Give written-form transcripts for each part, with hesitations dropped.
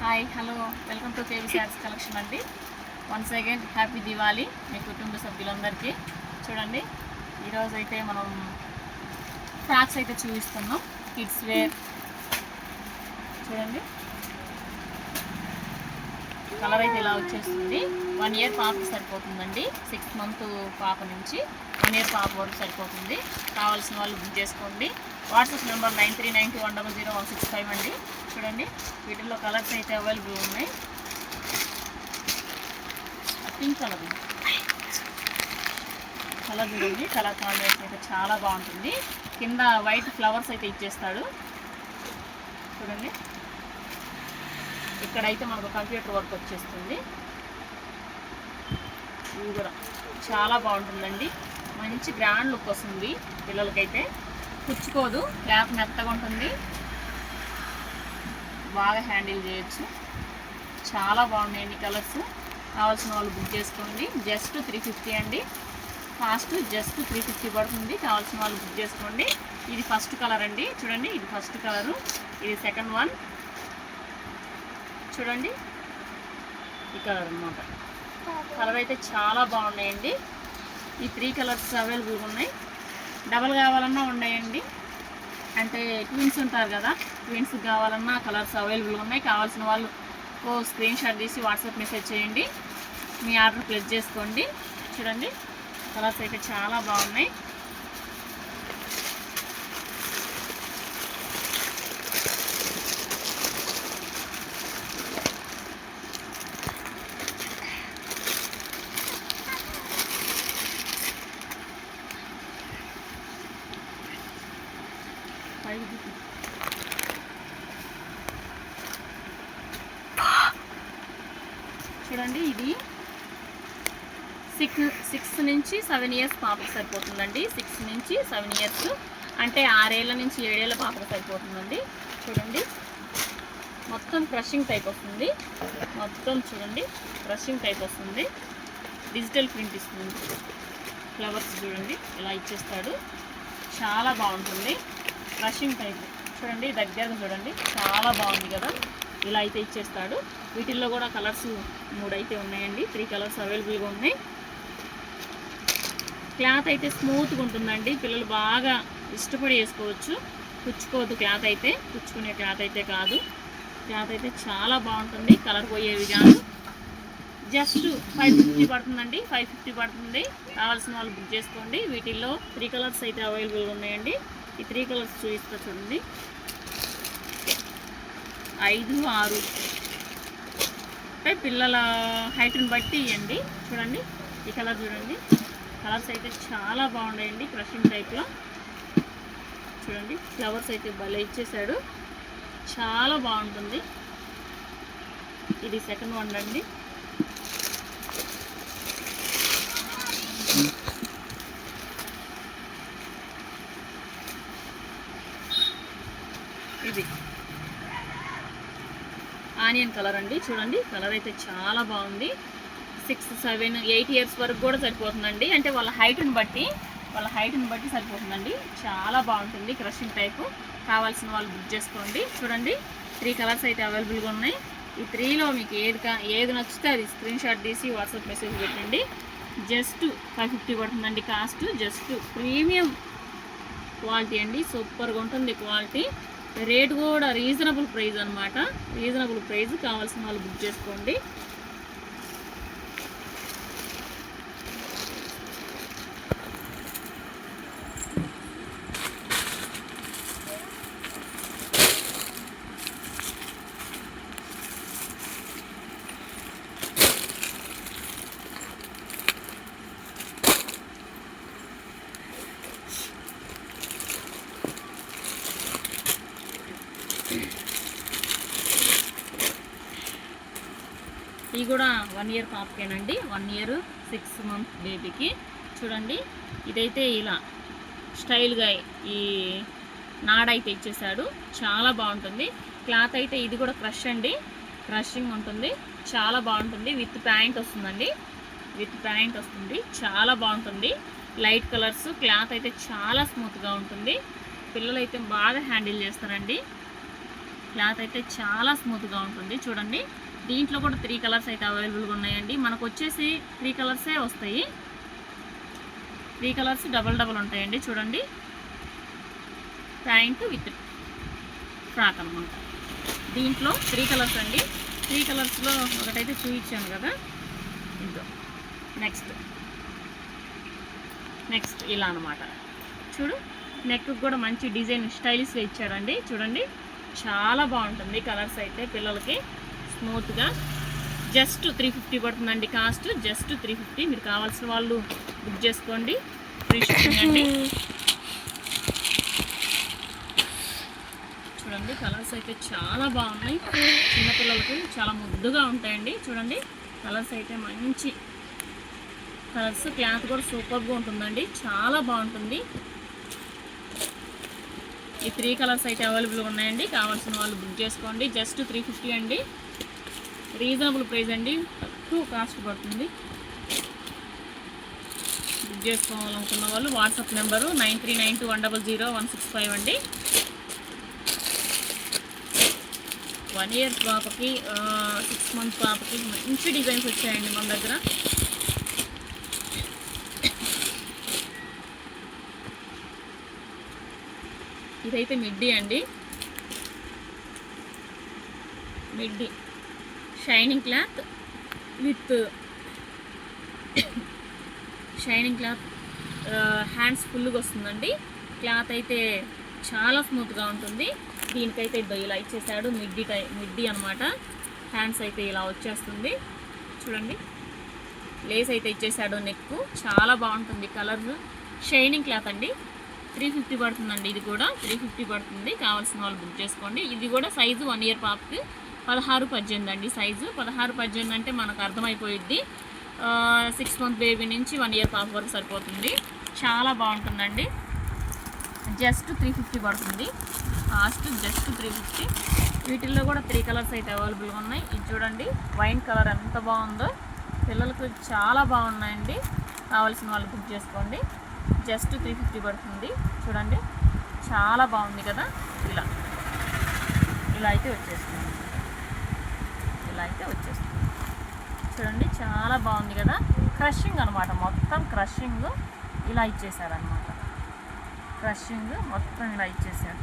Hi hello welcome to KV saris collection అండి. Once again happy Diwali మీ కుటుంబ సభ్యులందరికీ. చూడండి, ఈరోజు అయితే మనం ఫ్రాక్స్ అయితే చూపిస్తున్నాం. కిడ్స్ వేర్ చూడండి, కలర్ అయితే ఇలా వచ్చేస్తుంది. 1 year పాపకి సరిపోతుందండి. 6 month పాప నుంచి 1 year పాప వరకు సరిపోతుంది. కావాల్సిన వాళ్ళు బుక్ చేసుకోండి. వాట్సాప్ నెంబర్ 9392100165 అండి. చూడండి, వీటిల్లో కలర్స్ అయితే అవైలబుల్ ఉన్నాయి. పింక్ కలర్ చూడండి, కలర్ కాంబినేషన్ అయితే చాలా బాగుంటుంది. కింద వైట్ ఫ్లవర్స్ అయితే ఇచ్చేస్తాడు. చూడండి, ఇక్కడైతే మనకు కంప్యూటర్ వర్క్ వచ్చేస్తుంది. ఇది కూడా చాలా బాగుంటుందండి. మంచి గ్రాండ్ లుక్ వస్తుంది. పిల్లలకైతే పుచ్చుకోదు, క్లాత్ మెత్తగా ఉంటుంది, బాగా హ్యాండిల్ చేయొచ్చు. చాలా బాగున్నాయండి కలర్స్. కావాల్సిన వాళ్ళు బుక్ చేసుకోండి. జస్ట్ 350 అండి. కాస్ట్ జస్ట్ 350 పడుతుంది. కావాల్సిన వాళ్ళు బుక్ చేసుకోండి. ఇది ఫస్ట్ కలర్ అండి. చూడండి, ఇది ఫస్ట్ కలరు, ఇది సెకండ్ వన్. చూడండి, ఈ కలర్ అన్నమాట. కలర్ అయితే చాలా బాగున్నాయండి. ఈ 3 కలర్స్ అవైలబుల్గా ఉన్నాయి. డబల్ కావాలన్నా ఉన్నాయండి. అంటే ట్విన్స్ ఉంటారు కదా, ట్విన్స్ కావాలన్నా కలర్స్ అవైలబుల్గా ఉన్నాయి. కావాల్సిన వాళ్ళు స్క్రీన్ షాట్ తీసి వాట్సాప్ మెసేజ్ చేయండి, మీ ఆర్డర్ ప్లేస్ చేసుకోండి. చూడండి, కలర్స్ అయితే చాలా బాగున్నాయి. చూడండి, ఇది 6 నుంచి 7 years పాపకు సరిపోతుందండి. 6 నుంచి 7 years అంటే 6 ఏళ్ళ నుంచి 7 ఏళ్ళ పాపకు సరిపోతుందండి. చూడండి, మొత్తం క్రషింగ్ టైప్ వస్తుంది. మొత్తం చూడండి, క్రషింగ్ టైప్ వస్తుంది. డిజిటల్ ప్రింట్ ఇస్తుంది. ఫ్లవర్స్ చూడండి ఇలా ఇచ్చేస్తాడు. చాలా బాగుంటుంది. క్రషింగ్ టైప్ చూడండి, దగ్గర చూడండి, చాలా బాగుంది కదా. ఇలా అయితే ఇచ్చేస్తాడు. వీటిల్లో కూడా కలర్స్ 3 అయితే ఉన్నాయండి. 3 కలర్స్ అవైలబుల్గా ఉన్నాయి. క్లాత్ అయితే స్మూత్గా ఉంటుందండి. పిల్లలు బాగా ఇష్టపడి వేసుకోవచ్చు. పుచ్చుకోవద్దు, క్లాత్ అయితే పుచ్చుకునే క్లాత్ అయితే కాదు. క్లాత్ అయితే చాలా బాగుంటుంది. కలర్ పోయేవి కాదు. జస్ట్ 550 పడుతుందండి. 550 పడుతుంది. కావాల్సిన వాళ్ళు బుక్ చేసుకోండి. వీటిల్లో 3 కలర్స్ అయితే అవైలబుల్గా ఉన్నాయండి. ఈ 3 కలర్స్ చూపిస్తా చూడండి. 5, 6 అంటే పిల్లల హైట్ని బట్టి ఇవ్వండి. చూడండి, ఈ కలర్ చూడండి. కలర్స్ అయితే చాలా బాగున్నాయండి. క్రషింగ్ టైప్లో చూడండి, ఫ్లవర్స్ అయితే భలే ఇచ్చేసాడు. చాలా బాగుంటుంది. ఇది సెకండ్ వన్ అండి. ఇది ఆనియన్ కలర్ అండి. చూడండి, కలర్ అయితే చాలా బాగుంది. 6, 7, 8 years వరకు కూడా సరిపోతుందండి. అంటే వాళ్ళ హైట్ని బట్టి సరిపోతుందండి. చాలా బాగుంటుంది. Crushing type. కావాల్సిన వాళ్ళు బుక్ చేసుకోండి. చూడండి, 3 కలర్స్ అయితే అవైలబుల్గా ఉన్నాయి. ఈ 3లో మీకు ఏది నచ్చితే అది స్క్రీన్ షాట్ తీసి వాట్సాప్ మెసేజ్ పెట్టండి. జస్ట్ 550 పడుతుందండి కాస్ట్. జస్ట్ ప్రీమియం క్వాలిటీ అండి. సూపర్గా ఉంటుంది క్వాలిటీ. రేట్ కూడా రీజనబుల్ ప్రైస్ అనమాట. Reasonable price. కావాల్సిన వాళ్ళు బుక్ చేసుకోండి. ఇవి కూడా 1 year పాపకేనండి. 1 year 6 month బేబీకి. చూడండి, ఇదైతే ఇలా స్టైల్గా ఈ నాడైతే ఇచ్చేసాడు. చాలా బాగుంటుంది. క్లాత్ అయితే ఇది కూడా క్రష్ అండి. క్రషింగ్ ఉంటుంది. చాలా బాగుంటుంది. విత్ ప్యాంట్ వస్తుందండి. విత్ ప్యాంట్ వస్తుంది. చాలా బాగుంటుంది. Light colours. క్లాత్ అయితే చాలా స్మూత్గా ఉంటుంది. పిల్లలు అయితే బాగా హ్యాండిల్ చేస్తారండి. క్లాత్ అయితే చాలా స్మూత్గా ఉంటుంది చూడండి. దీంట్లో కూడా 3 కలర్స్ అయితే అవైలబుల్గా ఉన్నాయండి. మనకు వచ్చేసి 3 కలర్సే వస్తాయి. 3 కలర్స్ డబల్ ఉంటాయండి చూడండి. ప్యాంట్ విత్ ఫ్రాక్ అనమాట. దీంట్లో 3 కలర్స్ అండి. 3 కలర్స్లో ఒకటైతే చూపించాను కదా, ఇదో నెక్స్ట్ ఇలా అనమాట. చూడు, నెక్ కూడా మంచి డిజైన్ స్టైలిష్గా ఇచ్చాడండి చూడండి. చాలా బాగుంటుంది కలర్స్ అయితే పిల్లలకి స్మూత్గా. జస్ట్ 350 పడుతుందండి కాస్ట్, జస్ట్ 350. మీరు కావాల్సిన వాళ్ళు బుక్ చేసుకోండి, ఫ్రీ షిప్పింగ్ అండి. చూడండి కలర్స్ అయితే చాలా బాగున్నాయి, చిన్నపిల్లలకి చాలా ముద్దుగా ఉంటాయండి. చూడండి కలర్స్ అయితే మంచి కలర్స్, క్లాత్ కూడా సూపర్గా ఉంటుందండి, చాలా బాగుంటుంది. ఈ 3 కలర్స్ అయితే అవైలబుల్గా ఉన్నాయండి. కావాల్సిన వాళ్ళు బుక్ చేసుకోండి. జస్ట్ 350 అండి, రీజనబుల్ ప్రైస్ అండి, తక్కువ కాస్ట్ పడుతుంది. బుక్ చేసుకోవాలనుకున్న వాళ్ళు వాట్సాప్ నెంబరు 9392100165 అండి. 1 ఇయర్ పాపకి 6 మంత్స్ పాపకి మంచి డిజైన్స్ వచ్చాయండి మన దగ్గర. ఇదైతే మిడ్డీ అండి, midi shining cloth with shining cloth, hands ఫుల్గా వస్తుందండి. క్లాత్ అయితే చాలా స్మూత్గా ఉంటుంది. దీనికైతే ఇలా ఇచ్చేసాడు, మిడ్డీ అనమాట. హ్యాండ్స్ అయితే ఇలా వచ్చేస్తుంది చూడండి. లేస్ అయితే ఇచ్చేసాడు, నెక్ చాలా బాగుంటుంది. కలర్ షైనింగ్ క్లాత్ అండి. 350 పడుతుందండి, ఇది కూడా 350 పడుతుంది. కావాల్సిన వాళ్ళు బుక్ చేసుకోండి. ఇది కూడా సైజు 1 ఇయర్ పాపకి 16-18 అండి సైజు. 16-18 అంటే మనకు అర్థమైపోయిద్ది. 6 మంత్ బేబీ నుంచి 1 ఇయర్ పాప వరకు సరిపోతుంది. చాలా బాగుంటుందండి. జస్ట్ 350 పడుతుంది కాస్ట్, జస్ట్ 350. వీటిల్లో కూడా 3 కలర్స్ అయితే అవైలబుల్గా ఉన్నాయి. ఇది చూడండి, వైన్ కలర్ ఎంత బాగుందో, పిల్లలకు చాలా బాగున్నాయండి. కావాల్సిన వాళ్ళు బుక్ చేసుకోండి. జస్ట్ 350 పడుతుంది. చూడండి చాలా బాగుంది కదా. ఇలా అయితే వచ్చేస్తుంది, చూడండి చాలా బాగుంది కదా. క్రషింగ్ అనమాట, మొత్తం క్రషింగ్ ఇలా ఇచ్చేసారనమాట. క్రషింగ్ మొత్తం ఇలా ఇచ్చేసారు,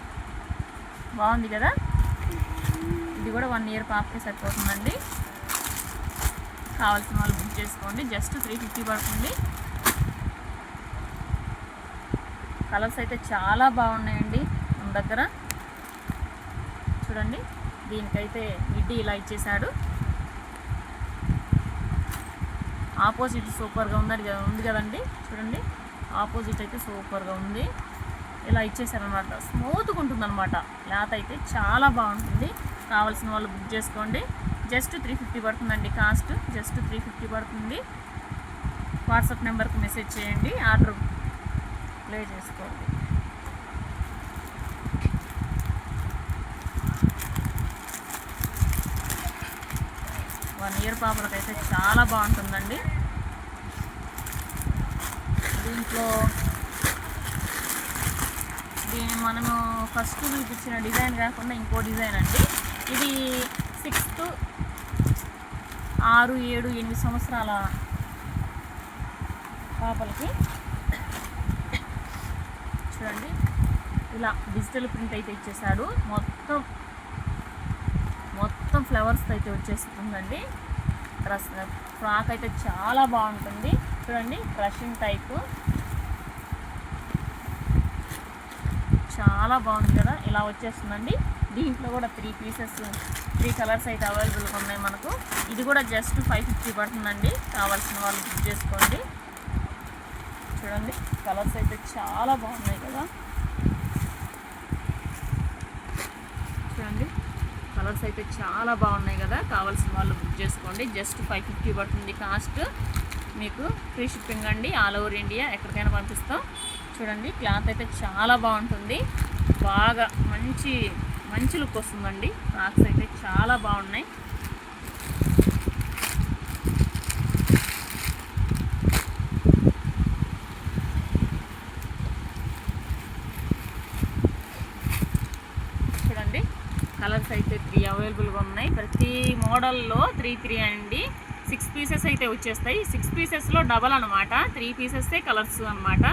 బాగుంది కదా. ఇది కూడా 1 ఇయర్ పాపకి సరిపోతుందండి. కావాల్సిన వాళ్ళు బుక్ చేసుకోండి. జస్ట్ 350 పడుతుంది. కలర్స్ అయితే చాలా బాగున్నాయండి మన దగ్గర. చూడండి దీనికైతే మిడ్డీ ఇలా ఇచ్చేసాడు. ఆపోజిట్ సూపర్గా ఉంది కదండి. చూడండి ఆపోజిట్ అయితే సూపర్గా ఉంది, ఇలా ఇచ్చేసారనమాట. స్మూత్గా ఉంటుందన్నమాట. క్లాత్ అయితే చాలా బాగుంటుంది. కావాల్సిన వాళ్ళు బుక్ చేసుకోండి. జస్ట్ 350 పడుతుందండి కాస్ట్, జస్ట్ 350 పడుతుంది. వాట్సాప్ నెంబర్కి మెసేజ్ చేయండి, ఆర్డర్ ప్లే చేసుకోండి. వన్ ఇయర్ పాపలకైతే చాలా బాగుంటుందండి. దీన్ని మనము ఫస్ట్ చూపించిన డిజైన్ కాకుండా ఇంకో డిజైన్ అండి. ఇది 6, 6, 7, 8 సంవత్సరాల పాపలకి. చూడండి ఇలా డిజిటల్ ప్రింట్ అయితే ఇచ్చేసాడు. మొత్తం ఫ్లవర్స్ అయితే వచ్చేస్తుందండి. ఫ్రాక్ అయితే చాలా బాగుంటుంది. చూడండి క్రషింగ్ టైపు, చాలా బాగుంది కదా. ఇలా వచ్చేస్తుందండి. దీంట్లో కూడా 3 పీసెస్ 3 కలర్స్ అయితే అవైలబుల్గా ఉన్నాయి మనకు. ఇది కూడా జస్ట్ 550 పడుతుందండి. కావాల్సిన వాళ్ళు బుక్ చేసుకోండి. చూడండి కలర్స్ అయితే చాలా బాగున్నాయి కదా. చూడండి కలర్స్ అయితే చాలా బాగున్నాయి కదా. కావాల్సిన వాళ్ళు బుక్ చేసుకోండి. జస్ట్ 550 పడుతుంది కాస్ట్. మీకు ఫ్రీ షిప్పింగ్ అండి, ఆల్ ఓవర్ ఇండియా ఎక్కడికైనా పంపిస్తాం. చూడండి క్లాత్ అయితే చాలా బాగుంటుంది, బాగా మంచి లుక్ వస్తుందండి. ఫ్రాక్స్ అయితే చాలా బాగున్నాయి. చూడండి కలర్స్ అయితే అవైలబుల్గా ఉన్నాయి. ప్రతి మోడల్లో 3 అండి. 6 పీసెస్ అయితే వచ్చేస్తాయి. 6 పీసెస్లో డబల్ అనమాట, 3 పీసెస్సే కలర్స్ అనమాట.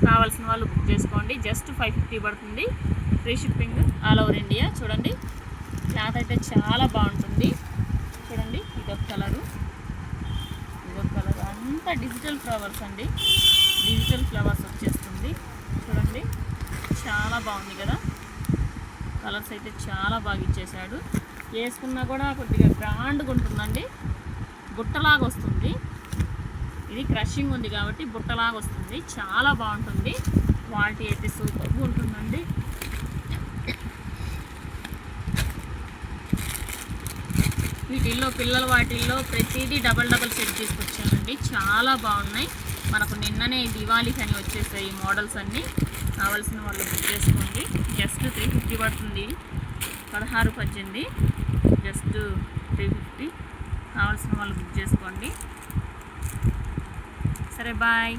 కావాల్సిన వాళ్ళు బుక్ చేసుకోండి. జస్ట్ 550 పడుతుంది. Free shipping all over India. చూడండి క్లాత్ అయితే చాలా బాగుంటుంది. చూడండి ఇదొక కలరు, అంతా డిజిటల్ ఫ్లవర్స్ అండి. డిజిటల్ ఫ్లవర్స్ వచ్చేస్తుంది. చూడండి చాలా బాగుంది కదా, కలర్స్ అయితే చాలా బాగా ఇచ్చేసాడు. వేసుకున్నా కూడా కొద్దిగా గ్రాండ్గా ఉంటుందండి. బుట్టలాగా వస్తుంది. ఇది క్రషింగ్ ఉంది కాబట్టి బుట్టలాగా వస్తుంది. చాలా బాగుంటుంది. క్వాలిటీ అయితే సూపర్గా ఉంటుందండి. వీటిల్లో పిల్లల వాటిల్లో ప్రతిదీ డబల్ సెట్ తీసుకొచ్చానండి. చాలా బాగున్నాయి. మనకు నిన్ననే దివాళీకి అని వచ్చేసాయి ఈ మోడల్స్ అన్నీ. కావాల్సిన వాళ్ళు బుక్ చేసుకోండి. జస్ట్ 350 పడుతుంది. 16-18 జస్ట్ 350. కావాల్సిన వాళ్ళు బుక్ చేసుకోండి. సరే బాయ్.